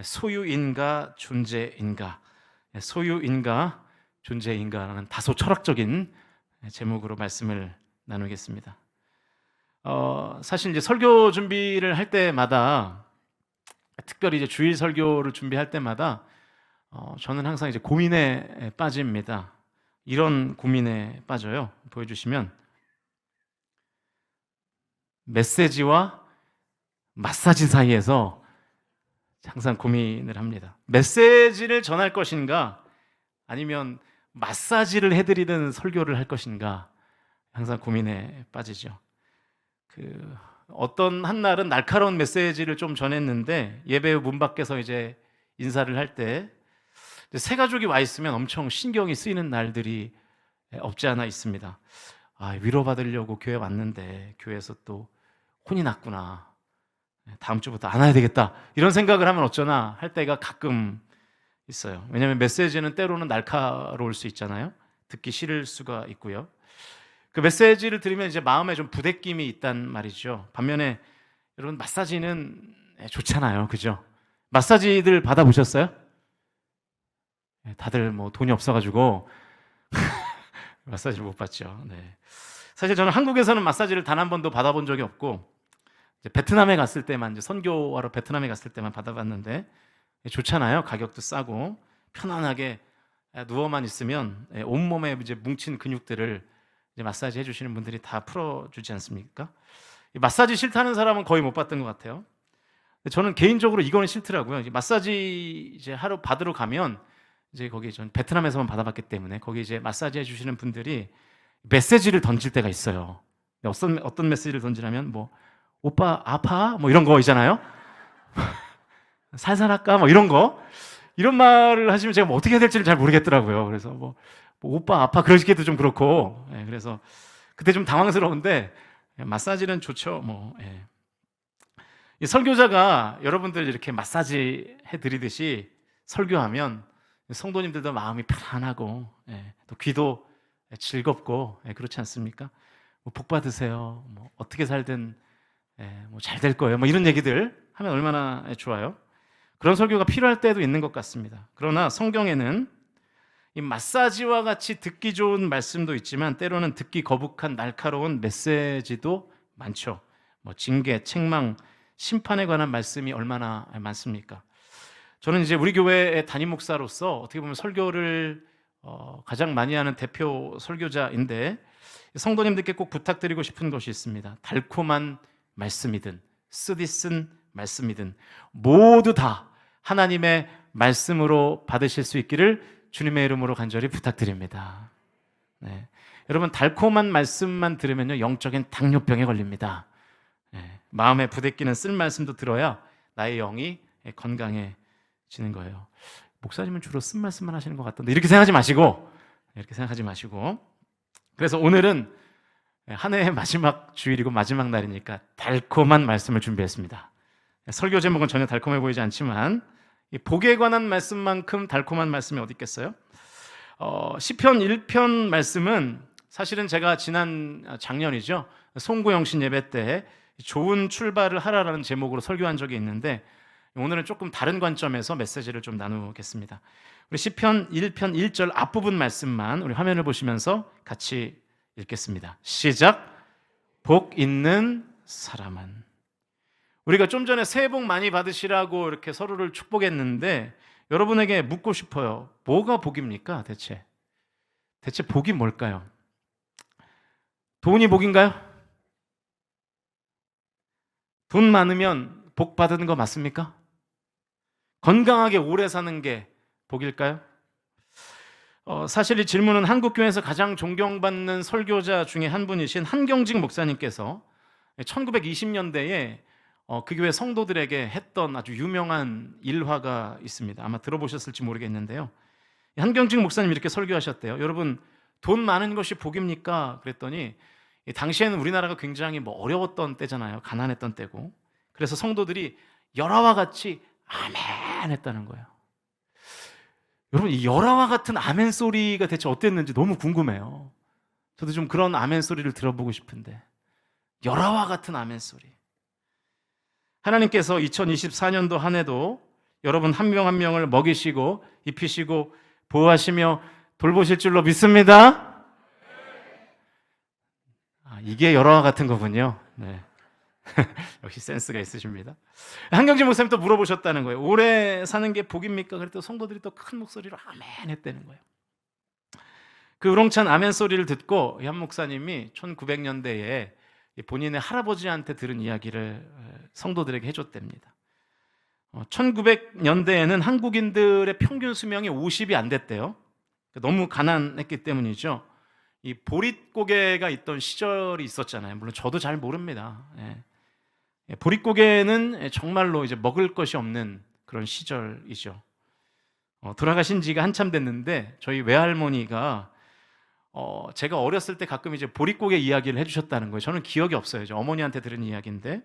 소유인가 존재인가, 소유인가 존재인가라는 다소 철학적인 제목으로 말씀을 나누겠습니다. 사실 이제 설교 준비를 할 때마다, 특별히 이제 주일 설교를 준비할 때마다 저는 항상 이제 고민에 빠집니다. 이런 고민에 빠져요. 보여주시면, 메시지와 마사지 사이에서 항상 고민을 합니다. 메시지를 전할 것인가, 아니면 마사지를 해드리는 설교를 할 것인가, 항상 고민에 빠지죠. 어떤 한 날은 날카로운 메시지를 좀 전했는데, 예배 문 밖에서 이제 인사를 할 때 새 가족이 와 있으면 엄청 신경이 쓰이는 날들이 없지 않아 있습니다. 위로받으려고 교회 왔는데 교회에서 또 혼이 났구나, 다음 주부터 안 와야 되겠다, 이런 생각을 하면 어쩌나 할 때가 가끔 있어요. 왜냐하면 메시지는 때로는 날카로울 수 있잖아요. 듣기 싫을 수가 있고요. 그 메시지를 들으면 이제 마음에 좀 부대낌이 있단 말이죠. 반면에 여러분, 마사지는 좋잖아요, 그죠? 마사지들 받아보셨어요? 다들 뭐 돈이 없어가지고 마사지를 못 받죠. 네. 사실 저는 한국에서는 마사지를 단 한 번도 받아본 적이 없고, 이제 베트남에 갔을 때만, 이제 선교하러 베트남에 갔을 때만 받아봤는데, 좋잖아요. 가격도 싸고 편안하게 누워만 있으면 온몸에 이제 뭉친 근육들을 이제 마사지 해주시는 분들이 다 풀어주지 않습니까? 마사지 싫다는 사람은 거의 못 봤던 것 같아요. 저는 개인적으로 이거는 싫더라고요. 마사지 이제 하루 받으러 가면, 이제 거기 전 베트남에서만 받아봤기 때문에 거기 이제 마사지 해주시는 분들이 메시지를 던질 때가 있어요. 어떤 메시지를 던지냐면, 뭐 오빠 아파? 뭐 이런 거 있잖아요. 살살 할까? 뭐 이런 말을 하시면 제가 뭐 어떻게 해야 될지를 잘 모르겠더라고요. 그래서 뭐 오빠 아파 그러시기도 좀 그렇고, 그래서 그때 좀 당황스러운데, 마사지는 좋죠. 이 설교자가 여러분들 이렇게 마사지 해드리듯이 설교하면 성도님들도 마음이 편안하고, 또 귀도 즐겁고, 그렇지 않습니까? 복 받으세요. 어떻게 살든 잘 될 거예요. 이런 얘기들 하면 얼마나 좋아요. 그런 설교가 필요할 때도 있는 것 같습니다. 그러나 성경에는 이 마사지와 같이 듣기 좋은 말씀도 있지만, 때로는 듣기 거북한 날카로운 메시지도 많죠. 징계, 책망, 심판에 관한 말씀이 얼마나 많습니까? 저는 이제 우리 교회의 담임 목사로서 어떻게 보면 설교를 가장 많이 하는 대표 설교자인데, 성도님들께 꼭 부탁드리고 싶은 것이 있습니다. 달콤한 말씀이든 쓰디쓴 말씀이든 모두 다 하나님의 말씀으로 받으실 수 있기를 주님의 이름으로 간절히 부탁드립니다. 여러분, 달콤한 말씀만 들으면요, 영적인 당뇨병에 걸립니다. 마음에 부대끼는 쓴 말씀도 들어야 나의 영이 건강해지는 거예요. 목사님은 주로 쓴 말씀만 하시는 것 같던데, 이렇게 생각하지 마시고, 그래서 오늘은 한 해의 마지막 주일이고 마지막 날이니까 달콤한 말씀을 준비했습니다. 설교 제목은 전혀 달콤해 보이지 않지만, 이 복에 관한 말씀만큼 달콤한 말씀이 어디 있겠어요? 시편 1편 말씀은 사실은 제가 지난 작년이죠, 송구영신 예배 때 좋은 출발을 하라라는 제목으로 설교한 적이 있는데, 오늘은 조금 다른 관점에서 메시지를 좀 나누겠습니다. 우리 시편 1편 1절 앞부분 말씀만 우리 화면을 보시면서 같이 읽겠습니다. 시작. 복 있는 사람은. 우리가 좀 전에 새해 복 많이 받으시라고 이렇게 서로를 축복했는데, 여러분에게 묻고 싶어요. 뭐가 복입니까? 대체 복이 뭘까요? 돈이 복인가요? 돈 많으면 복 받는 거 맞습니까? 건강하게 오래 사는 게 복일까요? 사실 이 질문은 한국교회에서 가장 존경받는 설교자 중에 한 분이신 한경직 목사님께서 1920년대에 그 교회 성도들에게 했던 아주 유명한 일화가 있습니다. 아마 들어보셨을지 모르겠는데요, 한경직 목사님 이렇게 설교하셨대요. 여러분, 돈 많은 것이 복입니까? 그랬더니, 당시에는 우리나라가 굉장히 어려웠던 때잖아요. 가난했던 때고. 그래서 성도들이 열화와 같이 아멘 했다는 거예요. 여러분, 이 열화와 같은 아멘 소리가 대체 어땠는지 너무 궁금해요. 저도 좀 그런 아멘 소리를 들어보고 싶은데, 열화와 같은 아멘 소리. 하나님께서 2024년도 한 해도 여러분 한 명 한 명을 먹이시고 입히시고 보호하시며 돌보실 줄로 믿습니다. 이게 열화와 같은 거군요. 네. 역시 센스가 있으십니다. 한경진 목사님 또 물어보셨다는 거예요. 오래 사는 게 복입니까? 그랬더니 성도들이 또 큰 목소리로 아멘 했다는 거예요. 그 우렁찬 아멘 소리를 듣고 한 목사님이 1900년대에 본인의 할아버지한테 들은 이야기를 성도들에게 해줬답니다. 1900년대에는 한국인들의 평균 수명이 50이 안 됐대요. 너무 가난했기 때문이죠. 이 보릿고개가 있던 시절이 있었잖아요. 물론 저도 잘 모릅니다. 보릿고개는 정말로 이제 먹을 것이 없는 그런 시절이죠. 돌아가신 지가 한참 됐는데 저희 외할머니가 제가 어렸을 때 가끔 이제 보릿고개 이야기를 해주셨다는 거예요. 저는 기억이 없어요. 어머니한테 들은 이야기인데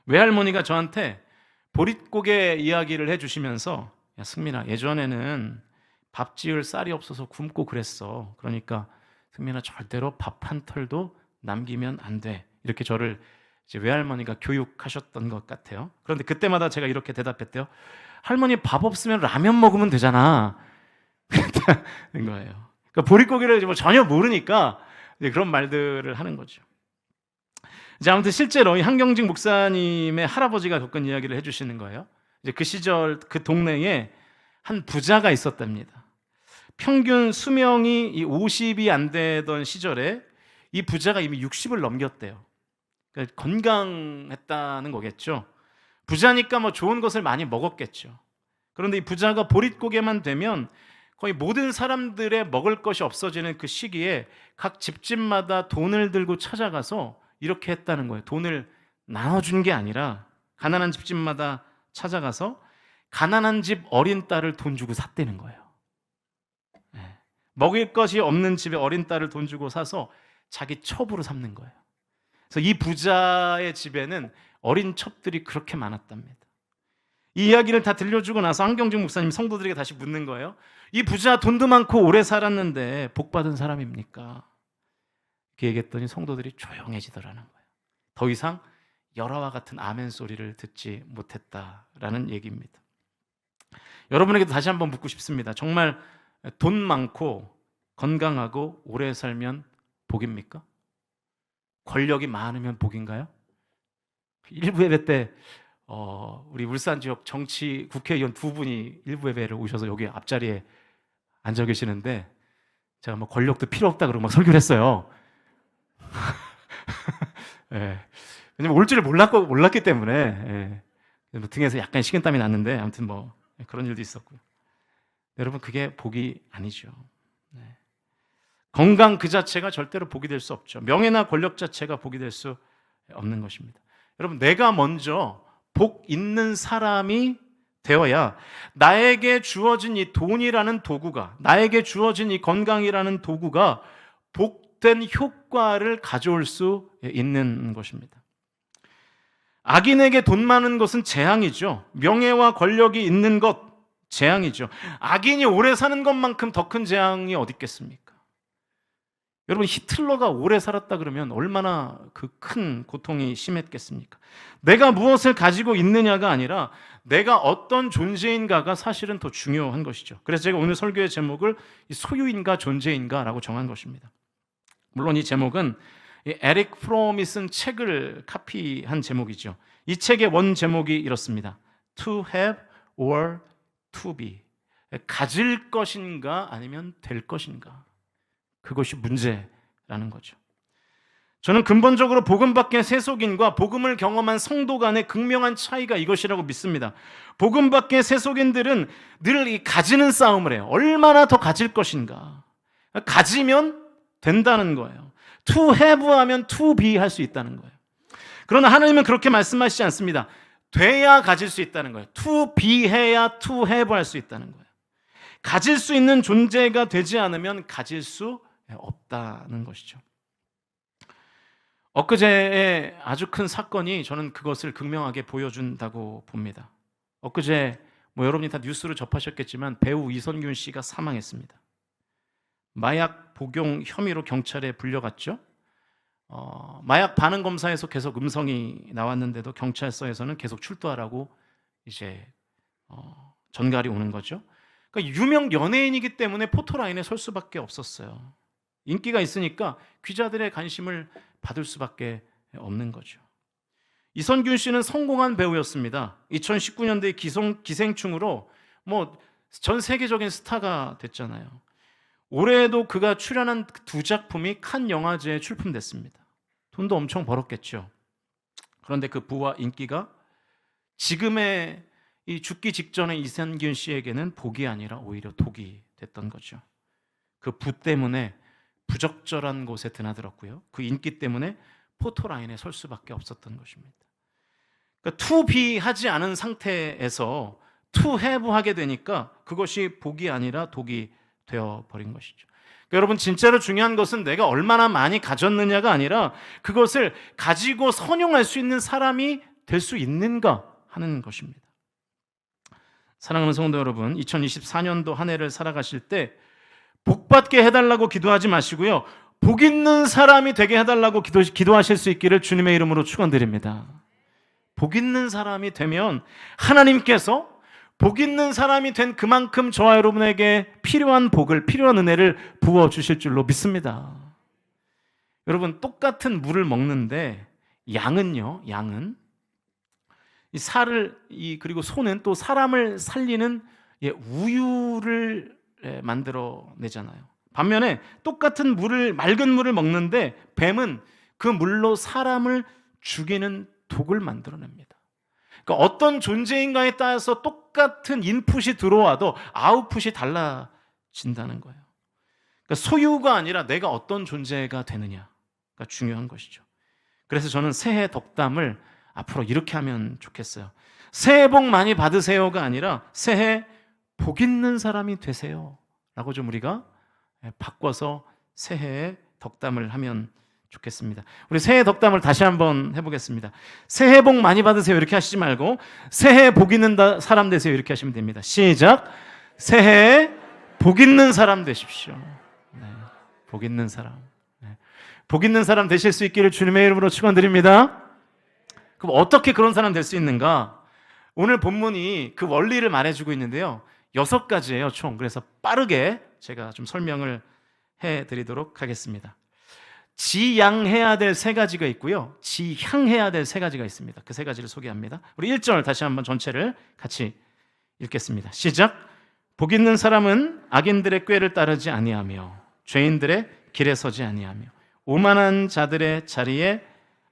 외할머니가 저한테 보릿고개 이야기를 해주시면서 야 승민아, 예전에는 밥 지을 쌀이 없어서 굶고 그랬어. 그러니까 승민아, 절대로 밥 한 털도 남기면 안 돼. 이렇게 저를 이제 외할머니가 교육하셨던 것 같아요. 그런데 그때마다 제가 이렇게 대답했대요. 할머니, 밥 없으면 라면 먹으면 되잖아. 그랬다는 거예요. 그러니까 보릿고개를 뭐 전혀 모르니까 이제 그런 말들을 하는 거죠. 이제 아무튼 실제로 이 한경직 목사님의 할아버지가 겪은 이야기를 해주시는 거예요. 이제 그 시절 그 동네에 한 부자가 있었답니다. 평균 수명이 이 50이 안 되던 시절에 이 부자가 이미 60을 넘겼대요. 그러니까 건강했다는 거겠죠. 부자니까 뭐 좋은 것을 많이 먹었겠죠. 그런데 이 부자가 보릿고개만 되면 거의 모든 사람들의 먹을 것이 없어지는 그 시기에 각 집집마다 돈을 들고 찾아가서 이렇게 했다는 거예요. 돈을 나눠준 게 아니라 가난한 집집마다 찾아가서 가난한 집 어린 딸을 돈 주고 샀다는 거예요. 먹을 것이 없는 집에 어린 딸을 돈 주고 사서 자기 첩으로 삼는 거예요. 그래서 이 부자의 집에는 어린 첩들이 그렇게 많았답니다. 이 이야기를 다 들려주고 나서 한경직 목사님 성도들에게 다시 묻는 거예요. 이 부자 돈도 많고 오래 살았는데 복 받은 사람입니까? 그 얘기했더니 성도들이 조용해지더라는 거예요. 더 이상 열화와 같은 아멘 소리를 듣지 못했다라는 얘기입니다. 여러분에게도 다시 한번 묻고 싶습니다. 정말 돈 많고 건강하고 오래 살면 복입니까? 권력이 많으면 복인가요? 일부 예배 때 우리 울산 지역 정치 국회의원 두 분이 일부 예배를 오셔서 여기 앞자리에 앉아 계시는데 제가 뭐 권력도 필요 없다 그러고 막 설교를 했어요. 예. 왜냐면 올 줄을 몰랐기 때문에 예. 등에서 약간 식은땀이 났는데 아무튼 뭐 그런 일도 있었고요. 여러분, 그게 복이 아니죠. 네. 건강 그 자체가 절대로 복이 될 수 없죠. 명예나 권력 자체가 복이 될 수 없는 것입니다. 여러분, 내가 먼저 복 있는 사람이 되어야 나에게 주어진 이 돈이라는 도구가, 나에게 주어진 이 건강이라는 도구가 복된 효과를 가져올 수 있는 것입니다. 악인에게 돈 많은 것은 재앙이죠. 명예와 권력이 있는 것 재앙이죠. 악인이 오래 사는 것만큼 더 큰 재앙이 어디 있겠습니까? 여러분, 히틀러가 오래 살았다 그러면 얼마나 그 큰 고통이 심했겠습니까? 내가 무엇을 가지고 있느냐가 아니라 내가 어떤 존재인가가 사실은 더 중요한 것이죠. 그래서 제가 오늘 설교의 제목을 소유인가 존재인가라고 정한 것입니다. 물론 이 제목은 에릭 프롬이 쓴 책을 카피한 제목이죠. 이 책의 원 제목이 이렇습니다. To have or to be. 가질 것인가 아니면 될 것인가. 그것이 문제라는 거죠. 저는 근본적으로 복음 밖의 세속인과 복음을 경험한 성도 간의 극명한 차이가 이것이라고 믿습니다. 복음 밖의 세속인들은 늘 이 가지는 싸움을 해요. 얼마나 더 가질 것인가. 가지면 된다는 거예요. To have 하면 to be 할 수 있다는 거예요. 그러나 하나님은 그렇게 말씀하시지 않습니다. 돼야 가질 수 있다는 거예요. To be 해야 to have 할 수 있다는 거예요. 가질 수 있는 존재가 되지 않으면 가질 수 없다는 것이죠. 엊그제의 아주 큰 사건이 저는 그것을 극명하게 보여준다고 봅니다. 엊그제 여러분이 다 뉴스로 접하셨겠지만 배우 이선균 씨가 사망했습니다. 마약 복용 혐의로 경찰에 불려갔죠. 마약 반응 검사에서 계속 음성이 나왔는데도 경찰서에서는 계속 출두하라고 이제 전갈이 오는 거죠. 그러니까 유명 연예인이기 때문에 포토라인에 설 수밖에 없었어요. 인기가 있으니까 귀자들의 관심을 받을 수밖에 없는 거죠. 이선균 씨는 성공한 배우였습니다. 2019년도에 기생충으로 전 세계적인 스타가 됐잖아요. 올해에도 그가 출연한 두 작품이 칸 영화제에 출품됐습니다. 돈도 엄청 벌었겠죠. 그런데 그 부와 인기가 지금의 이 죽기 직전의 이선균 씨에게는 복이 아니라 오히려 독이 됐던 거죠. 그 부 때문에 부적절한 곳에 드나들었고요. 그 인기 때문에 포토라인에 설 수밖에 없었던 것입니다. 그러니까 투비 하지 않은 상태에서 투해부 하게 되니까 그것이 복이 아니라 독이 되어버린 것이죠. 그러니까 여러분, 진짜로 중요한 것은 내가 얼마나 많이 가졌느냐가 아니라 그것을 가지고 선용할 수 있는 사람이 될 수 있는가 하는 것입니다. 사랑하는 성도 여러분, 2024년도 한 해를 살아가실 때 복받게 해달라고 기도하지 마시고요, 복 있는 사람이 되게 해달라고 기도하실 수 있기를 주님의 이름으로 축원드립니다. 복 있는 사람이 되면 하나님께서 복 있는 사람이 된 그만큼 저와 여러분에게 필요한 복을, 필요한 은혜를 부어주실 줄로 믿습니다. 여러분, 똑같은 물을 먹는데 양은요, 양은 이 살을 그리고 소는 또 사람을 살리는 우유를 만들어내잖아요. 반면에 똑같은 물을, 맑은 물을 먹는데 뱀은 그 물로 사람을 죽이는 독을 만들어냅니다. 그러니까 어떤 존재인가에 따라서 똑같은 인풋이 들어와도 아웃풋이 달라진다는 거예요. 그러니까 소유가 아니라 내가 어떤 존재가 되느냐가 중요한 것이죠. 그래서 저는 새해 덕담을 앞으로 이렇게 하면 좋겠어요. 새해 복 많이 받으세요가 아니라 새해 복 있는 사람이 되세요 라고 좀 우리가 바꿔서 새해에 덕담을 하면 좋겠습니다. 우리 새해 덕담을 다시 한번 해보겠습니다. 새해 복 많이 받으세요 이렇게 하시지 말고 새해 복 있는 사람 되세요 이렇게 하시면 됩니다. 시작. 새해에 복 있는 사람 되십시오. 네, 복 있는 사람. 네. 복 있는 사람 되실 수 있기를 주님의 이름으로 축원드립니다. 그럼 어떻게 그런 사람 될 수 있는가? 오늘 본문이 그 원리를 말해주고 있는데요, 6가지예요 총. 그래서 빠르게 제가 좀 설명을 해드리도록 하겠습니다. 지양해야 될 3가지가 있고요, 지향해야 될 3가지가 있습니다. 그 3가지를 소개합니다. 우리 1절 다시 한번 전체를 같이 읽겠습니다. 시작. 복 있는 사람은 악인들의 꾀를 따르지 아니하며 죄인들의 길에 서지 아니하며 오만한 자들의 자리에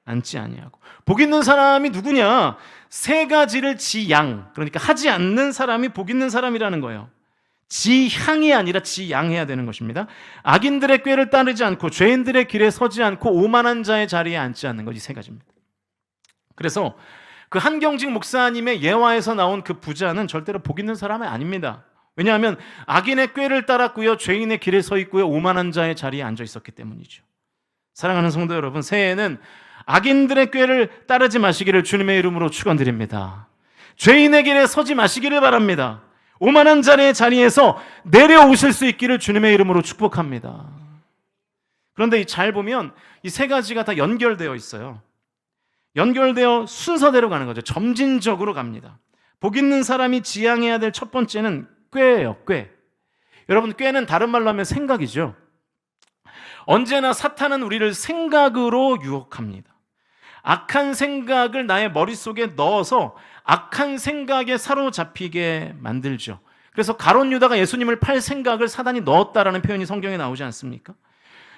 앉지 아니하고. 복 있는 사람이 누구냐? 3가지를 지양, 그러니까 하지 않는 사람이 복 있는 사람이라는 거예요. 지향이 아니라 지양해야 되는 것입니다. 악인들의 꾀를 따르지 않고 죄인들의 길에 서지 않고 오만한 자의 자리에 앉지 않는 것, 이 3가지입니다. 그래서 그 한경직 목사님의 예화에서 나온 그 부자는 절대로 복 있는 사람이 아닙니다. 왜냐하면 악인의 꾀를 따랐고요, 죄인의 길에 서 있고요, 오만한 자의 자리에 앉아 있었기 때문이죠. 사랑하는 성도 여러분, 새해에는 악인들의 꾀를 따르지 마시기를 주님의 이름으로 축원드립니다. 죄인의 길에 서지 마시기를 바랍니다. 오만한 자의 자리에서 내려오실 수 있기를 주님의 이름으로 축복합니다. 그런데 잘 보면 이 3가지가 다 연결되어 있어요. 연결되어 순서대로 가는 거죠. 점진적으로 갑니다. 복 있는 사람이 지향해야 될 첫 번째는 꾀예요. 꾀. 여러분, 꾀는 다른 말로 하면 생각이죠. 언제나 사탄은 우리를 생각으로 유혹합니다. 악한 생각을 나의 머릿속에 넣어서 악한 생각에 사로잡히게 만들죠. 그래서 가룟 유다가 예수님을 팔 생각을 사단이 넣었다라는 표현이 성경에 나오지 않습니까?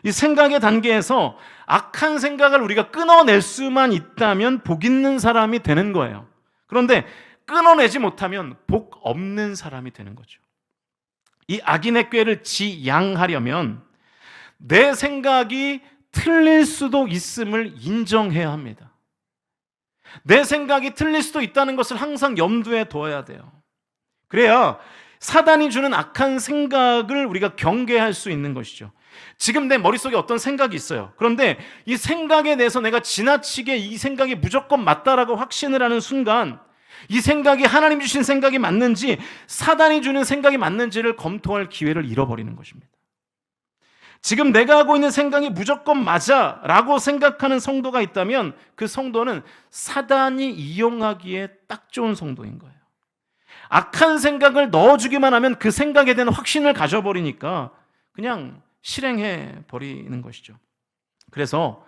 이 생각의 단계에서 악한 생각을 우리가 끊어낼 수만 있다면 복 있는 사람이 되는 거예요. 그런데 끊어내지 못하면 복 없는 사람이 되는 거죠. 이 악인의 꾀를 지양하려면 내 생각이 틀릴 수도 있음을 인정해야 합니다. 내 생각이 틀릴 수도 있다는 것을 항상 염두에 둬야 돼요. 그래야 사단이 주는 악한 생각을 우리가 경계할 수 있는 것이죠. 지금 내 머릿속에 어떤 생각이 있어요. 그런데 이 생각에 대해서 내가 지나치게 이 생각이 무조건 맞다라고 확신을 하는 순간 이 생각이 하나님 주신 생각이 맞는지 사단이 주는 생각이 맞는지를 검토할 기회를 잃어버리는 것입니다. 지금 내가 하고 있는 생각이 무조건 맞아 라고 생각하는 성도가 있다면 그 성도는 사단이 이용하기에 딱 좋은 성도인 거예요. 악한 생각을 넣어주기만 하면 그 생각에 대한 확신을 가져버리니까 그냥 실행해 버리는 것이죠. 그래서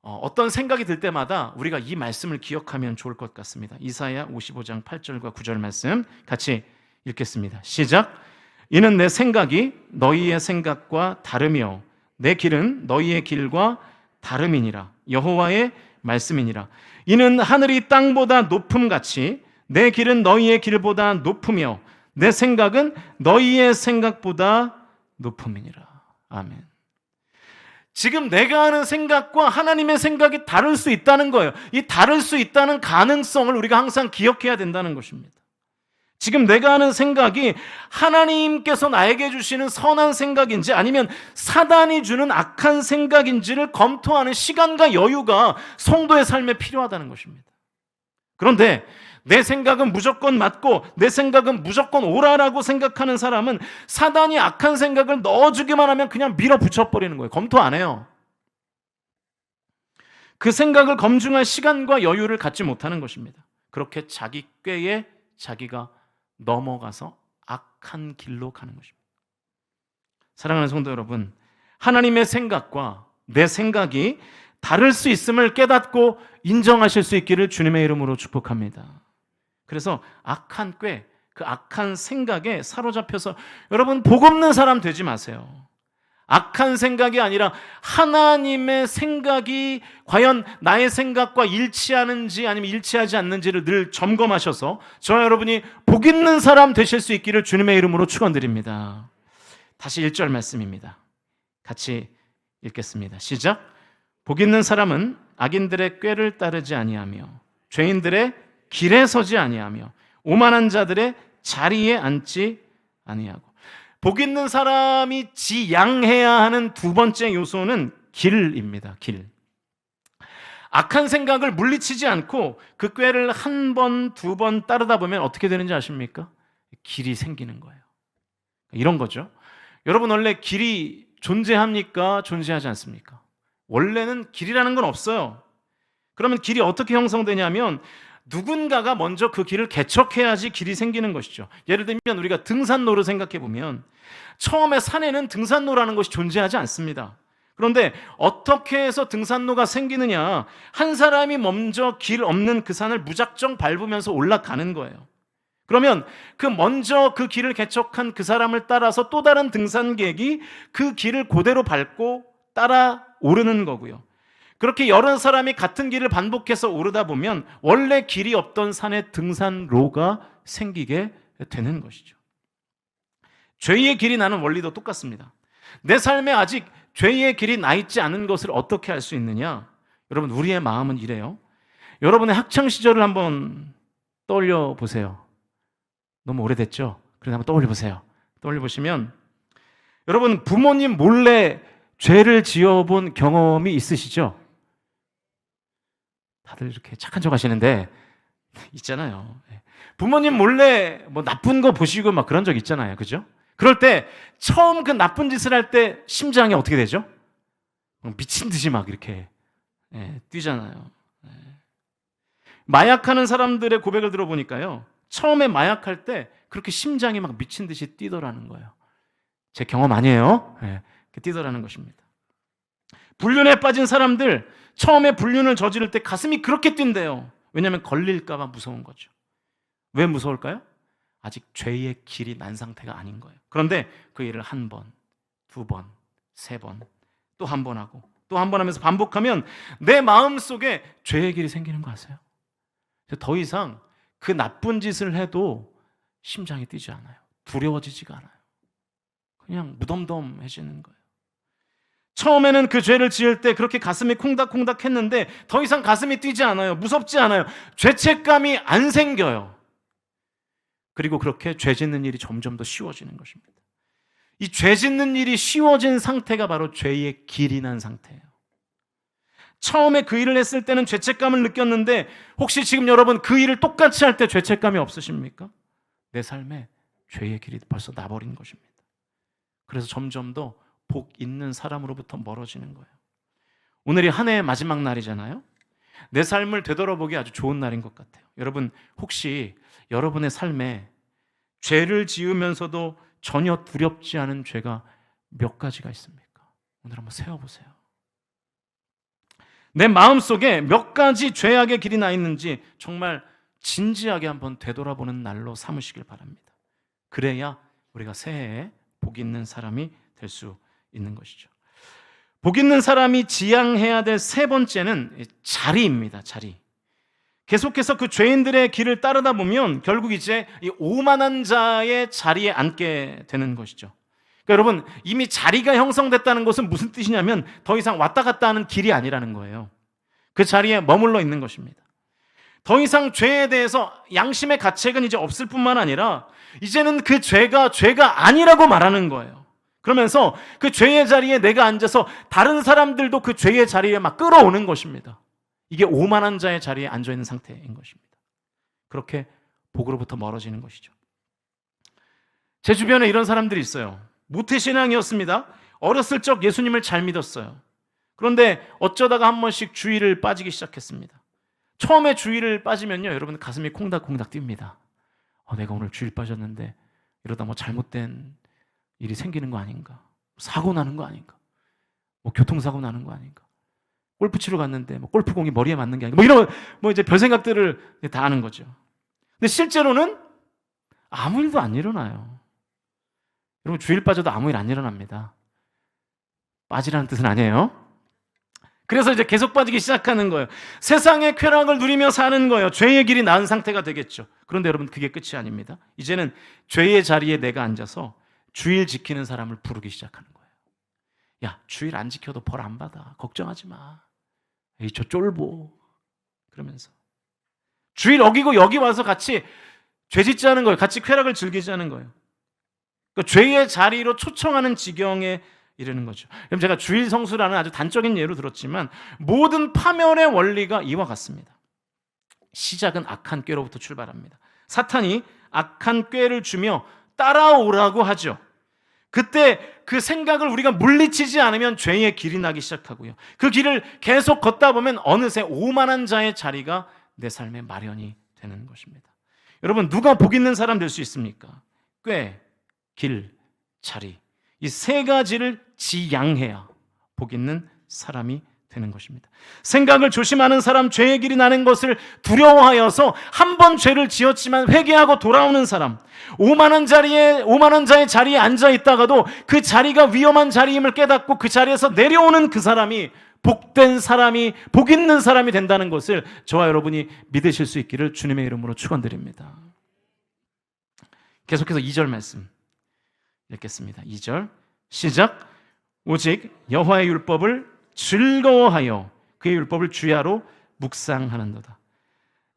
어떤 생각이 들 때마다 우리가 이 말씀을 기억하면 좋을 것 같습니다. 이사야 55장 8절과 9절 말씀 같이 읽겠습니다. 시작. 이는 내 생각이 너희의 생각과 다르며 내 길은 너희의 길과 다름이니라. 여호와의 말씀이니라. 이는 하늘이 땅보다 높음같이 내 길은 너희의 길보다 높으며 내 생각은 너희의 생각보다 높음이니라. 아멘. 지금 내가 하는 생각과 하나님의 생각이 다를 수 있다는 거예요. 이 다를 수 있다는 가능성을 우리가 항상 기억해야 된다는 것입니다. 지금 내가 하는 생각이 하나님께서 나에게 주시는 선한 생각인지 아니면 사단이 주는 악한 생각인지를 검토하는 시간과 여유가 성도의 삶에 필요하다는 것입니다. 그런데 내 생각은 무조건 맞고 내 생각은 무조건 옳아라고 생각하는 사람은 사단이 악한 생각을 넣어주기만 하면 그냥 밀어붙여버리는 거예요. 검토 안 해요. 그 생각을 검증할 시간과 여유를 갖지 못하는 것입니다. 그렇게 자기 꾀에 자기가 넘어가서 악한 길로 가는 것입니다. 사랑하는 성도 여러분, 하나님의 생각과 내 생각이 다를 수 있음을 깨닫고 인정하실 수 있기를 주님의 이름으로 축복합니다. 그래서 악한 꾀, 그 악한 생각에 사로잡혀서 여러분 복 없는 사람 되지 마세요. 악한 생각이 아니라 하나님의 생각이 과연 나의 생각과 일치하는지 아니면 일치하지 않는지를 늘 점검하셔서 저와 여러분이 복 있는 사람 되실 수 있기를 주님의 이름으로 축원드립니다. 다시 1절 말씀입니다. 같이 읽겠습니다. 시작. 복 있는 사람은 악인들의 꾀를 따르지 아니하며 죄인들의 길에 서지 아니하며 오만한 자들의 자리에 앉지 아니하고. 복 있는 사람이 지양해야 하는 두 번째 요소는 길입니다. 길. 악한 생각을 물리치지 않고 그 꾀를 한 번, 두 번 따르다 보면 어떻게 되는지 아십니까? 길이 생기는 거예요. 이런 거죠. 여러분 원래 길이 존재합니까? 존재하지 않습니까? 원래는 길이라는 건 없어요. 그러면 길이 어떻게 형성되냐면 누군가가 먼저 그 길을 개척해야지 길이 생기는 것이죠. 예를 들면 우리가 등산로를 생각해 보면 처음에 산에는 등산로라는 것이 존재하지 않습니다. 그런데 어떻게 해서 등산로가 생기느냐? 한 사람이 먼저 길 없는 그 산을 무작정 밟으면서 올라가는 거예요. 그러면 먼저 그 길을 개척한 그 사람을 따라서 또 다른 등산객이 그 길을 그대로 밟고 따라 오르는 거고요. 그렇게 여러 사람이 같은 길을 반복해서 오르다 보면 원래 길이 없던 산에 등산로가 생기게 되는 것이죠. 죄의 길이 나는 원리도 똑같습니다. 내 삶에 아직 죄의 길이 나 있지 않은 것을 어떻게 알 수 있느냐? 여러분 우리의 마음은 이래요. 여러분의 학창 시절을 한번 떠올려 보세요. 너무 오래됐죠? 그래서 한번 떠올려 보세요. 떠올려 보시면 여러분 부모님 몰래 죄를 지어본 경험이 있으시죠? 다들 이렇게 착한 척 하시는데 있잖아요. 부모님 몰래 뭐 나쁜 거 보시고 막 그런 적 있잖아요. 그죠? 그럴 때 처음 그 나쁜 짓을 할 때 심장이 어떻게 되죠? 미친 듯이 막 이렇게 뛰잖아요. 마약하는 사람들의 고백을 들어보니까요. 처음에 마약할 때 그렇게 심장이 막 미친 듯이 뛰더라는 거예요. 제 경험 아니에요. 뛰더라는 것입니다. 불륜에 빠진 사람들 처음에 불륜을 저지를 때 가슴이 그렇게 뛴대요. 왜냐하면 걸릴까 봐 무서운 거죠. 왜 무서울까요? 아직 죄의 길이 난 상태가 아닌 거예요. 그런데 그 일을 한 번, 두 번, 세 번, 또 한 번 하고 또 한 번 하면서 반복하면 내 마음속에 죄의 길이 생기는 거 아세요? 더 이상 그 나쁜 짓을 해도 심장이 뛰지 않아요. 두려워지지가 않아요. 그냥 무덤덤해지는 거예요. 처음에는 그 죄를 지을 때 그렇게 가슴이 콩닥콩닥 했는데 더 이상 가슴이 뛰지 않아요. 무섭지 않아요. 죄책감이 안 생겨요. 그리고 그렇게 죄 짓는 일이 점점 더 쉬워지는 것입니다. 이 죄 짓는 일이 쉬워진 상태가 바로 죄의 길이 난 상태예요. 처음에 그 일을 했을 때는 죄책감을 느꼈는데 혹시 지금 여러분 그 일을 똑같이 할 때 죄책감이 없으십니까? 내 삶에 죄의 길이 벌써 나버린 것입니다. 그래서 점점 더 복 있는 사람으로부터 멀어지는 거예요. 오늘이 한 해의 마지막 날이잖아요. 내 삶을 되돌아보기 아주 좋은 날인 것 같아요. 여러분 혹시 여러분의 삶에 죄를 지으면서도 전혀 두렵지 않은 죄가 몇 가지가 있습니까? 오늘 한번 세어보세요. 내 마음속에 몇 가지 죄악의 길이 나 있는지 정말 진지하게 한번 되돌아보는 날로 삼으시길 바랍니다. 그래야 우리가 새해에 복 있는 사람이 될 수 있는 것이죠. 복 있는 사람이 지향해야 될 세 번째는 자리입니다. 자리. 계속해서 그 죄인들의 길을 따르다 보면 결국 이제 이 오만한 자의 자리에 앉게 되는 것이죠. 그러니까 여러분, 이미 자리가 형성됐다는 것은 무슨 뜻이냐면 더 이상 왔다 갔다 하는 길이 아니라는 거예요. 그 자리에 머물러 있는 것입니다. 더 이상 죄에 대해서 양심의 가책은 이제 없을 뿐만 아니라 이제는 그 죄가 아니라고 말하는 거예요. 그러면서 그 죄의 자리에 내가 앉아서 다른 사람들도 그 죄의 자리에 막 끌어오는 것입니다. 이게 오만한 자의 자리에 앉아 있는 상태인 것입니다. 그렇게 복으로부터 멀어지는 것이죠. 제 주변에 이런 사람들이 있어요. 모태신앙이었습니다. 어렸을 적 예수님을 잘 믿었어요. 그런데 어쩌다가 한 번씩 주일을 빠지기 시작했습니다. 처음에 주일을 빠지면요, 여러분 가슴이 콩닥콩닥 뜁니다. 내가 오늘 주일 빠졌는데 이러다 뭐 잘못된 일이 생기는 거 아닌가? 사고 나는 거 아닌가? 뭐 교통사고 나는 거 아닌가? 골프 치러 갔는데 뭐 골프공이 머리에 맞는 게 아닌가? 뭐 이런 이제 별 생각들을 다 하는 거죠. 근데 실제로는 아무 일도 안 일어나요. 여러분 주일 빠져도 아무 일 안 일어납니다. 빠지라는 뜻은 아니에요. 그래서 이제 계속 빠지기 시작하는 거예요. 세상의 쾌락을 누리며 사는 거예요. 죄의 길이 나은 상태가 되겠죠. 그런데 여러분 그게 끝이 아닙니다. 이제는 죄의 자리에 내가 앉아서 주일 지키는 사람을 부르기 시작하는 거예요. 야, 주일 안 지켜도 벌 안 받아. 걱정하지 마. 에이, 저 쫄보. 그러면서 주일 어기고 여기 와서 같이 죄 짓지 않은 거예요. 같이 쾌락을 즐기지 않은 거예요. 그러니까 죄의 자리로 초청하는 지경에 이르는 거죠. 그럼 제가 주일 성수라는 아주 단적인 예로 들었지만 모든 파멸의 원리가 이와 같습니다. 시작은 악한 꾀로부터 출발합니다. 사탄이 악한 꾀를 주며 따라오라고 하죠. 그때 그 생각을 우리가 물리치지 않으면 죄의 길이 나기 시작하고요. 그 길을 계속 걷다 보면 어느새 오만한 자의 자리가 내 삶에 마련이 되는 것입니다. 여러분 누가 복 있는 사람 될 수 있습니까? 꾀, 길, 자리. 이 세 가지를 지양해야 복 있는 사람이 되는 것입니다. 생각을 조심하는 사람, 죄의 길이 나는 것을 두려워하여서 한 번 죄를 지었지만 회개하고 돌아오는 사람, 오만한 자의 자리에 앉아 있다가도 그 자리가 위험한 자리임을 깨닫고 그 자리에서 내려오는 그 사람이 복된 사람이, 복 있는 사람이 된다는 것을 저와 여러분이 믿으실 수 있기를 주님의 이름으로 축원드립니다. 계속해서 2절 말씀 읽겠습니다. 2절 시작. 오직 여호와의 율법을 즐거워하여 그의 율법을 주야로 묵상하는도다.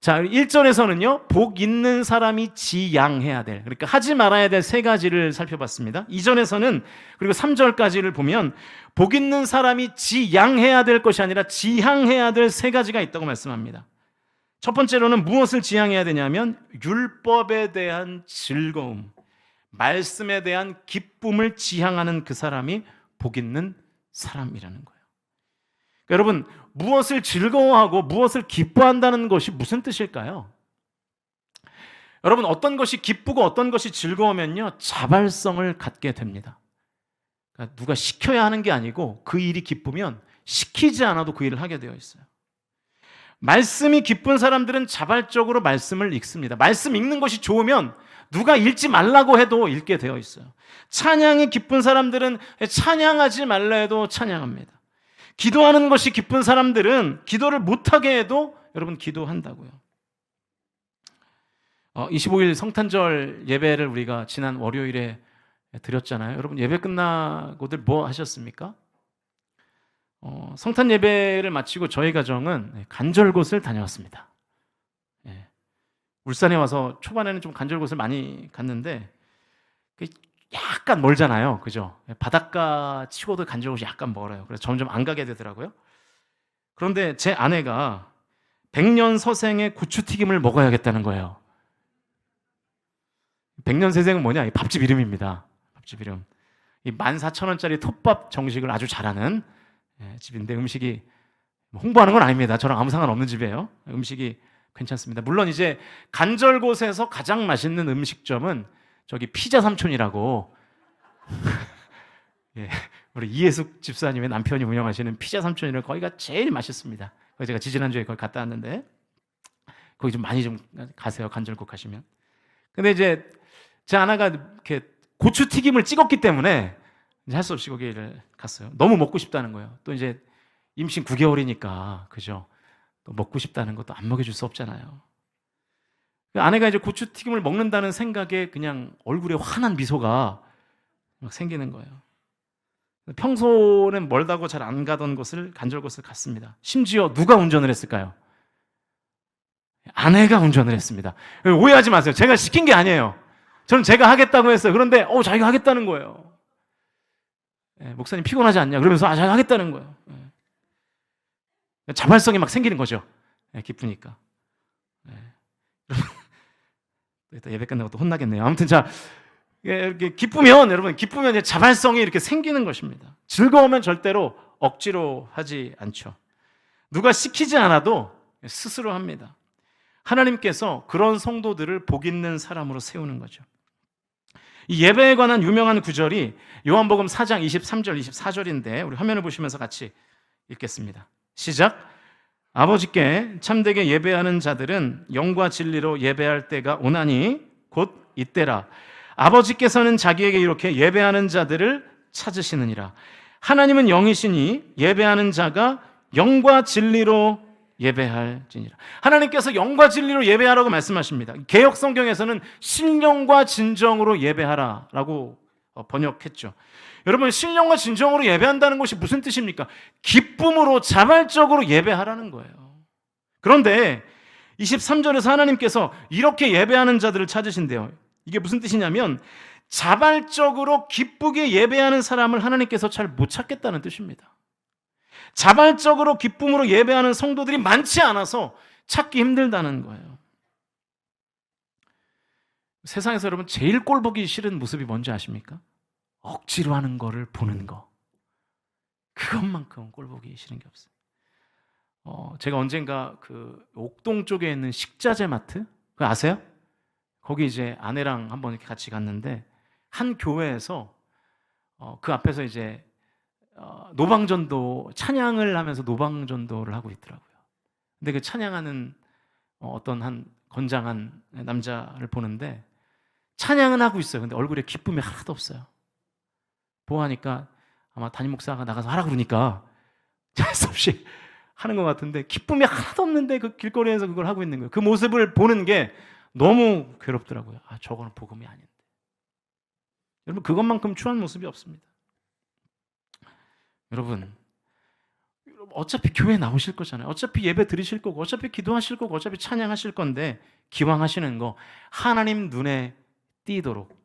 자, 1절에서는요 복 있는 사람이 지양해야 될, 그러니까 하지 말아야 될 세 가지를 살펴봤습니다. 2절에서는 그리고 3절까지를 보면 복 있는 사람이 지양해야 될 것이 아니라 지향해야 될 세 가지가 있다고 말씀합니다. 첫 번째로는 무엇을 지향해야 되냐면 율법에 대한 즐거움, 말씀에 대한 기쁨을 지향하는 그 사람이 복 있는 사람이라는 거예요. 그러니까 여러분 무엇을 즐거워하고 무엇을 기뻐한다는 것이 무슨 뜻일까요? 여러분 어떤 것이 기쁘고 어떤 것이 즐거우면요 자발성을 갖게 됩니다. 그러니까 누가 시켜야 하는 게 아니고 그 일이 기쁘면 시키지 않아도 그 일을 하게 되어 있어요. 말씀이 기쁜 사람들은 자발적으로 말씀을 읽습니다. 말씀 읽는 것이 좋으면 누가 읽지 말라고 해도 읽게 되어 있어요. 찬양이 기쁜 사람들은 찬양하지 말라 해도 찬양합니다. 기도하는 것이 기쁜 사람들은 기도를 못하게 해도 여러분 기도한다고요. 25일 성탄절 예배를 우리가 지난 월요일에 드렸잖아요. 여러분 예배 끝나고들 뭐 하셨습니까? 성탄 예배를 마치고 저희 가정은 간절곶을 다녀왔습니다. 울산에 와서 초반에는 좀 간절곶을 많이 갔는데 약간 멀잖아요, 그죠? 바닷가 치고도 간절곶이 약간 멀어요. 그래서 점점 안 가게 되더라고요. 그런데 제 아내가 100년 서생의 고추튀김을 먹어야겠다는 거예요. 100년 서생은 뭐냐? 이 밥집 이름입니다. 밥집 이름. 이 14,000원짜리 톱밥 정식을 아주 잘하는 집인데 음식이 홍보하는 건 아닙니다. 저랑 아무 상관없는 집이에요. 음식이 괜찮습니다. 물론 이제 간절곶에서 가장 맛있는 음식점은 저기 피자 삼촌이라고 예, 우리 이예숙 집사님의 남편이 운영하시는 피자 삼촌이라고 거기가 제일 맛있습니다. 거기 제가 지지난주에 거기 갔다 왔는데 거기 좀 많이 좀 가세요. 간절국 가시면. 근데 이제 제 아내가 이렇게 고추 튀김을 찍었기 때문에 할 수 없이 거기를 갔어요. 너무 먹고 싶다는 거예요. 또 이제 임신 9개월이니까 그죠? 또 먹고 싶다는 것도 안 먹여줄 수 없잖아요. 아내가 이제 고추 튀김을 먹는다는 생각에 그냥 얼굴에 환한 미소가 막 생기는 거예요. 평소는 멀다고 잘 안 가던 곳을 간절곳을 갔습니다. 심지어 누가 운전을 했을까요? 아내가 운전을 했습니다. 오해하지 마세요. 제가 시킨 게 아니에요. 저는 제가 하겠다고 했어요. 그런데 자기가 하겠다는 거예요. 목사님 피곤하지 않냐? 그러면서 자기가 하겠다는 거예요. 자발성이 막 생기는 거죠. 기쁘니까. 또 예배 끝나고 또 혼나겠네요. 아무튼 자, 이렇게 기쁘면 여러분 기쁘면 이제 자발성이 이렇게 생기는 것입니다. 즐거우면 절대로 억지로 하지 않죠. 누가 시키지 않아도 스스로 합니다. 하나님께서 그런 성도들을 복 있는 사람으로 세우는 거죠. 이 예배에 관한 유명한 구절이 요한복음 4장 23절 24절인데 우리 화면을 보시면서 같이 읽겠습니다. 시작. 아버지께 참되게 예배하는 자들은 영과 진리로 예배할 때가 오나니 곧 이때라. 아버지께서는 자기에게 이렇게 예배하는 자들을 찾으시느니라. 하나님은 영이시니 예배하는 자가 영과 진리로 예배할지니라. 하나님께서 영과 진리로 예배하라고 말씀하십니다. 개역 성경에서는 신령과 진정으로 예배하라라고 번역했죠. 여러분, 신령과 진정으로 예배한다는 것이 무슨 뜻입니까? 기쁨으로 자발적으로 예배하라는 거예요. 그런데 23절에서 하나님께서 이렇게 예배하는 자들을 찾으신대요. 이게 무슨 뜻이냐면 자발적으로 기쁘게 예배하는 사람을 하나님께서 잘 못 찾겠다는 뜻입니다. 자발적으로 기쁨으로 예배하는 성도들이 많지 않아서 찾기 힘들다는 거예요. 세상에서 여러분 제일 꼴 보기 싫은 모습이 뭔지 아십니까? 억지로 하는 거를 보는 거. 그것만큼 꼴 보기 싫은 게 없어요. 제가 언젠가 그 옥동 쪽에 있는 식자재 마트, 그거 아세요? 거기 이제 아내랑 한번 이렇게 같이 갔는데 한 교회에서 그 앞에서 이제 노방전도 찬양을 하면서 노방전도를 하고 있더라고요. 근데 그 찬양하는 어떤 한 건장한 남자를 보는데 찬양은 하고 있어요. 근데 얼굴에 기쁨이 하나도 없어요. 보아하니까 아마 담임 목사가 나가서 하라 그러니까 할 수 없이 하는 것 같은데 기쁨이 하나도 없는데 그 길거리에서 그걸 하고 있는 거예요. 그 모습을 보는 게 너무 괴롭더라고요. 저거는 복음이 아닌데. 여러분, 그것만큼 추한 모습이 없습니다. 여러분, 어차피 교회 나오실 거잖아요. 어차피 예배 드리실 거고, 어차피 기도하실 거고, 어차피 찬양하실 건데 기왕 하시는 거 하나님 눈에 띄도록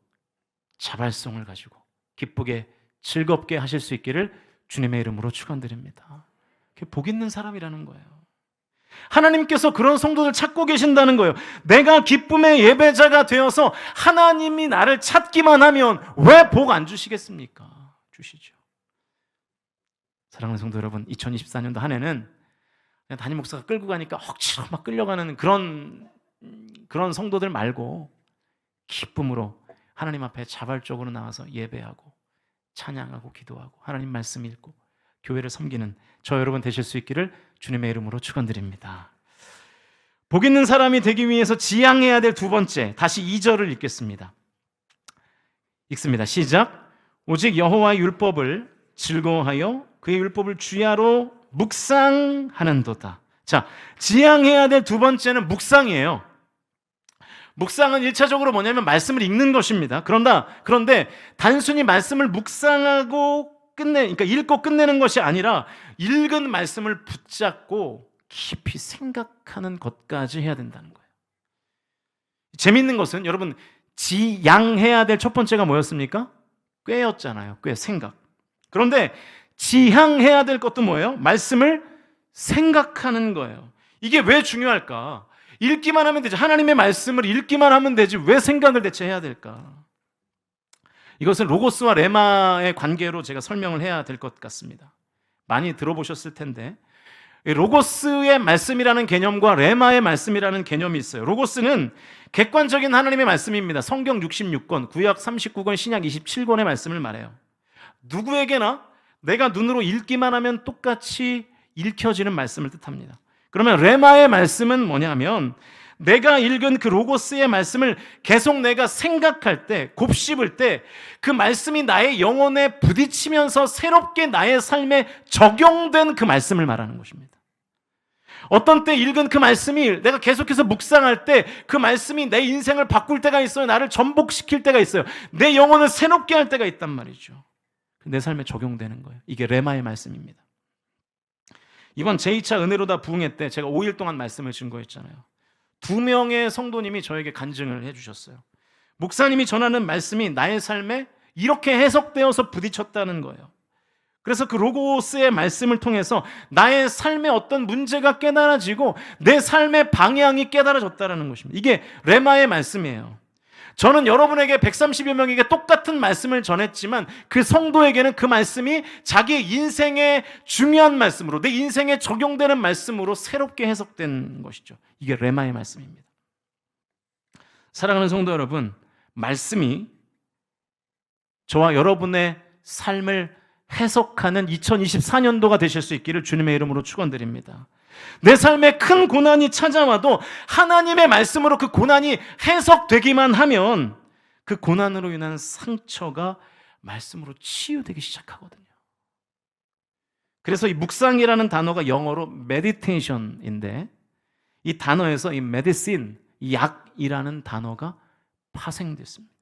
자발성을 가지고 기쁘게 즐겁게 하실 수 있기를 주님의 이름으로 축원드립니다. 그게 복 있는 사람이라는 거예요. 하나님께서 그런 성도들 찾고 계신다는 거예요. 내가 기쁨의 예배자가 되어서 하나님이 나를 찾기만 하면 왜 복 안 주시겠습니까? 주시죠. 사랑하는 성도 여러분, 2024년도 한 해는 그냥 담임 목사가 끌고 가니까 억지로 막 끌려가는 그런 성도들 말고 기쁨으로 하나님 앞에 자발적으로 나와서 예배하고 찬양하고 기도하고 하나님 말씀 읽고 교회를 섬기는 저 여러분 되실 수 있기를 주님의 이름으로 축원드립니다. 복 있는 사람이 되기 위해서 지향해야 될 두 번째, 다시 2절을 읽겠습니다. 읽습니다. 시작. 오직 여호와의 율법을 즐거워하여 그의 율법을 주야로 묵상하는도다. 자, 지향해야 될 두 번째는 묵상이에요. 묵상은 1차적으로 뭐냐면 말씀을 읽는 것입니다. 그런데 단순히 말씀을 묵상하고 그러니까 읽고 끝내는 것이 아니라 읽은 말씀을 붙잡고 깊이 생각하는 것까지 해야 된다는 거예요. 재미있는 것은 여러분 지향해야 될 첫 번째가 뭐였습니까? 꾀였잖아요. 꾀, 생각. 그런데 지향해야 될 것도 뭐예요? 말씀을 생각하는 거예요. 이게 왜 중요할까? 읽기만 하면 되지. 하나님의 말씀을 읽기만 하면 되지. 왜 생각을 대체 해야 될까? 이것은 로고스와 레마의 관계로 제가 설명을 해야 될 것 같습니다. 많이 들어보셨을 텐데 로고스의 말씀이라는 개념과 레마의 말씀이라는 개념이 있어요. 로고스는 객관적인 하나님의 말씀입니다. 성경 66권, 구약 39권, 신약 27권의 말씀을 말해요. 누구에게나 내가 눈으로 읽기만 하면 똑같이 읽혀지는 말씀을 뜻합니다. 그러면 레마의 말씀은 뭐냐면 내가 읽은 그 로고스의 말씀을 계속 내가 생각할 때, 곱씹을 때 그 말씀이 나의 영혼에 부딪히면서 새롭게 나의 삶에 적용된 그 말씀을 말하는 것입니다. 어떤 때 읽은 그 말씀이 내가 계속해서 묵상할 때 그 말씀이 내 인생을 바꿀 때가 있어요. 나를 전복시킬 때가 있어요. 내 영혼을 새롭게 할 때가 있단 말이죠. 내 삶에 적용되는 거예요. 이게 레마의 말씀입니다. 이번 제2차 은혜로다 부흥회 때 제가 5일 동안 말씀을 증거했잖아요. 2명의 성도님이 저에게 간증을 해주셨어요. 목사님이 전하는 말씀이 나의 삶에 이렇게 해석되어서 부딪혔다는 거예요. 그래서 그 로고스의 말씀을 통해서 나의 삶에 어떤 문제가 깨달아지고 내 삶의 방향이 깨달아졌다는 것입니다. 이게 레마의 말씀이에요. 저는 여러분에게 130여 명에게 똑같은 말씀을 전했지만 그 성도에게는 그 말씀이 자기의 인생의 중요한 말씀으로, 내 인생에 적용되는 말씀으로 새롭게 해석된 것이죠. 이게 레마의 말씀입니다. 사랑하는 성도 여러분, 말씀이 저와 여러분의 삶을 해석하는 2024년도가 되실 수 있기를 주님의 이름으로 축원드립니다. 내 삶에 큰 고난이 찾아와도 하나님의 말씀으로 그 고난이 해석되기만 하면 그 고난으로 인한 상처가 말씀으로 치유되기 시작하거든요. 그래서 이 묵상이라는 단어가 영어로 meditation인데 이 단어에서 이 medicine, 이 약이라는 단어가 파생됐습니다.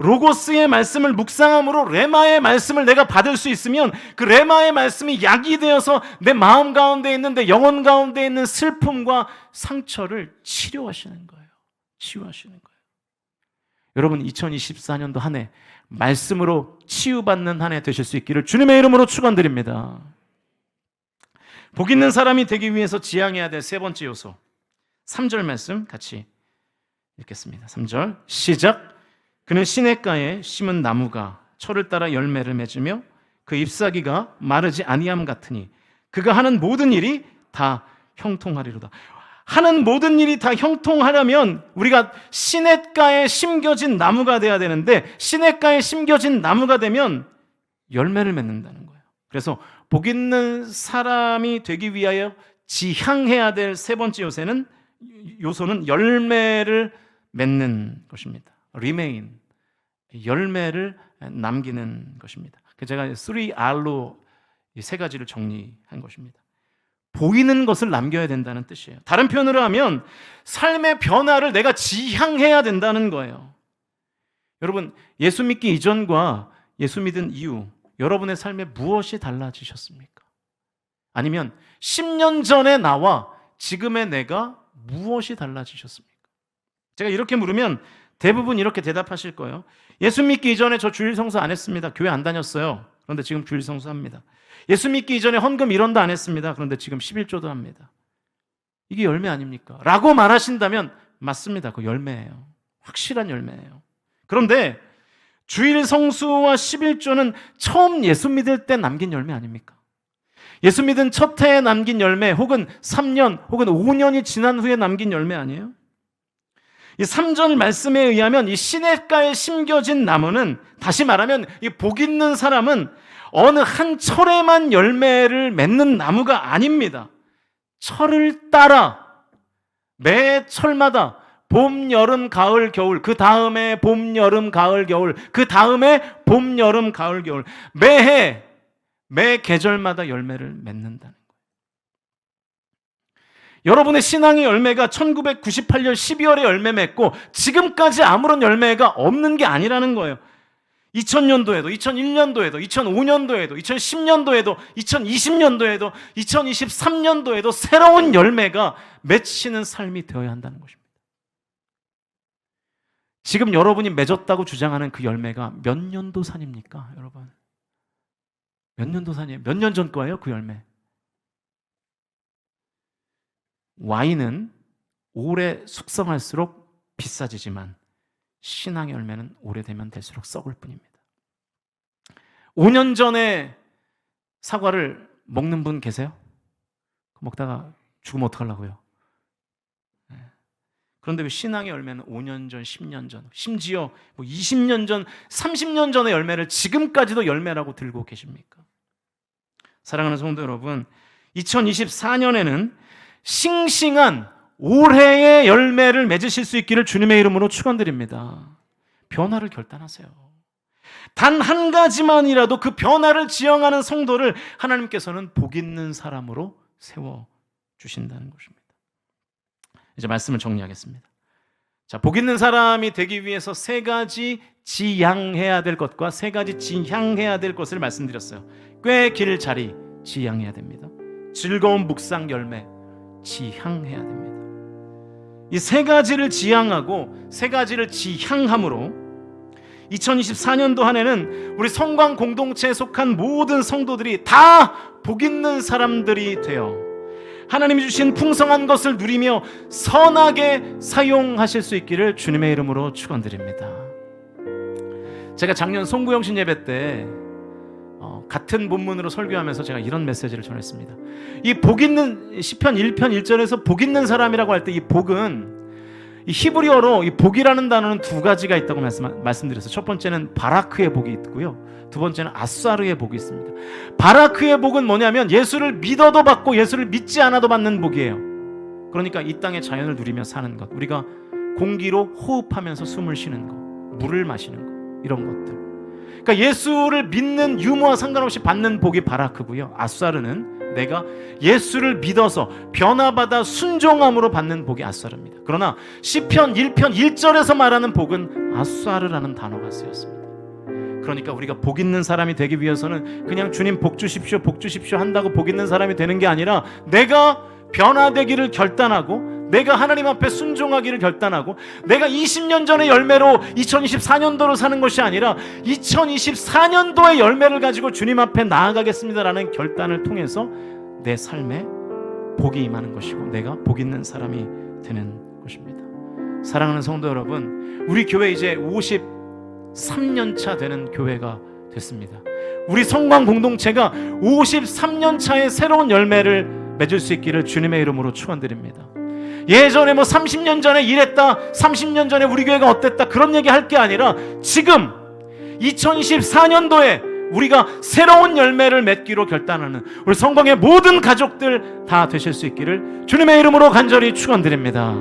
로고스의 말씀을 묵상함으로 레마의 말씀을 내가 받을 수 있으면 그 레마의 말씀이 약이 되어서 내 마음 가운데 있는, 내 영혼 가운데 있는 슬픔과 상처를 치료하시는 거예요. 치유하시는 거예요. 여러분 2024년도 한 해 말씀으로 치유받는 한 해 되실 수 있기를 주님의 이름으로 축원드립니다. 복 있는 사람이 되기 위해서 지향해야 될 세 번째 요소 3절 말씀 같이 읽겠습니다. 3절 시작. 그는 시냇가에 심은 나무가 철을 따라 열매를 맺으며 그 잎사귀가 마르지 아니함 같으니 그가 하는 모든 일이 다 형통하리로다. 하는 모든 일이 다 형통하려면 우리가 시냇가에 심겨진 나무가 돼야 되는데 시냇가에 심겨진 나무가 되면 열매를 맺는다는 거예요. 그래서 복 있는 사람이 되기 위하여 지향해야 될 세 번째 요소는 열매를 맺는 것입니다. remain, 열매를 남기는 것입니다. 제가 3R로 이 세 가지를 정리한 것입니다. 보이는 것을 남겨야 된다는 뜻이에요. 다른 표현으로 하면 삶의 변화를 내가 지향해야 된다는 거예요. 여러분, 예수 믿기 이전과 예수 믿은 이후 여러분의 삶에 무엇이 달라지셨습니까? 아니면 10년 전의 나와 지금의 내가 무엇이 달라지셨습니까? 제가 이렇게 물으면 대부분 이렇게 대답하실 거예요. 예수 믿기 이전에 저 주일 성수 안 했습니다. 교회 안 다녔어요. 그런데 지금 주일 성수합니다. 예수 믿기 이전에 헌금 1원도 안 했습니다. 그런데 지금 11조도 합니다. 이게 열매 아닙니까? 라고 말하신다면 맞습니다. 그 열매예요. 확실한 열매예요. 그런데 주일 성수와 11조는 처음 예수 믿을 때 남긴 열매 아닙니까? 예수 믿은 첫 해에 남긴 열매 혹은 3년 혹은 5년이 지난 후에 남긴 열매 아니에요? 이 3절 말씀에 의하면 이 시냇가에 심겨진 나무는, 다시 말하면 이 복 있는 사람은 어느 한 철에만 열매를 맺는 나무가 아닙니다. 철을 따라 매 철마다 봄, 여름, 가을, 겨울, 그 다음에 봄, 여름, 가을, 겨울, 그 다음에 봄, 여름, 가을, 겨울, 매해 매 계절마다 열매를 맺는다는 거예요. 여러분의 신앙의 열매가 1998년 12월에 열매 맺고 지금까지 아무런 열매가 없는 게 아니라는 거예요. 2000년도에도, 2001년도에도, 2005년도에도, 2010년도에도, 2020년도에도, 2023년도에도 새로운 열매가 맺히는 삶이 되어야 한다는 것입니다. 지금 여러분이 맺었다고 주장하는 그 열매가 몇 년도 산입니까, 여러분? 몇 년도 산이에요? 몇 년 전 거예요, 그 열매? 와인은 오래 숙성할수록 비싸지지만 신앙의 열매는 오래되면 될수록 썩을 뿐입니다. 5년 전에 사과를 먹는 분 계세요? 먹다가 죽으면 어떡하려고요? 그런데 왜 신앙의 열매는 5년 전, 10년 전, 심지어 20년 전, 30년 전의 열매를 지금까지도 열매라고 들고 계십니까? 사랑하는 성도 여러분, 2024년에는 싱싱한 올해의 열매를 맺으실 수 있기를 주님의 이름으로 축원드립니다. 변화를 결단하세요. 단 한 가지만이라도 그 변화를 지향하는 성도를 하나님께서는 복 있는 사람으로 세워주신다는 것입니다. 이제 말씀을 정리하겠습니다. 자, 복 있는 사람이 되기 위해서 세 가지 지향해야 될 것과 세 가지 지향해야 될 것을 말씀드렸어요. 꽤 길 자리 지향해야 됩니다. 즐거운 묵상 열매 지향해야 됩니다. 이 세 가지를 지향하고 세 가지를 지향함으로 2024년도 한 해는 우리 성광 공동체에 속한 모든 성도들이 다 복 있는 사람들이 되어 하나님이 주신 풍성한 것을 누리며 선하게 사용하실 수 있기를 주님의 이름으로 축원드립니다. 제가 작년 송구영신 예배 때 같은 본문으로 설교하면서 제가 이런 메시지를 전했습니다. 이 복 있는 시편 1편 1절에서 복 있는 사람이라고 할 때 이 복은 이 히브리어로 이 복이라는 단어는 두 가지가 있다고 말씀드렸어요. 첫 번째는 바라크의 복이 있고요. 두 번째는 아사르의 복이 있습니다. 바라크의 복은 뭐냐면 예수를 믿어도 받고 예수를 믿지 않아도 받는 복이에요. 그러니까 이 땅의 자연을 누리며 사는 것, 우리가 공기로 호흡하면서 숨을 쉬는 것, 물을 마시는 것, 이런 것들. 그러니까 예수를 믿는 유무와 상관없이 받는 복이 바라크고요. 아사르는 내가 예수를 믿어서 변화받아 순종함으로 받는 복이 아사르입니다. 그러나 시편 1편 1절에서 말하는 복은 아사르라는 단어가 쓰였습니다. 그러니까 우리가 복 있는 사람이 되기 위해서는 그냥 주님 복 주십시오, 복 주십시오 한다고 복 있는 사람이 되는 게 아니라 내가 변화되기를 결단하고 내가 하나님 앞에 순종하기를 결단하고 내가 20년 전의 열매로 2024년도로 사는 것이 아니라 2024년도의 열매를 가지고 주님 앞에 나아가겠습니다라는 결단을 통해서 내 삶에 복이 임하는 것이고 내가 복 있는 사람이 되는 것입니다. 사랑하는 성도 여러분, 우리 교회 이제 53년 차 되는 교회가 됐습니다. 우리 성광 공동체가 53년 차의 새로운 열매를 맺을 수 있기를 주님의 이름으로 축원드립니다. 예전에 30년 전에 이랬다, 30년 전에 우리 교회가 어땠다 그런 얘기 할 게 아니라 지금 2024년도에 우리가 새로운 열매를 맺기로 결단하는 우리 성광의 모든 가족들 다 되실 수 있기를 주님의 이름으로 간절히 축원드립니다.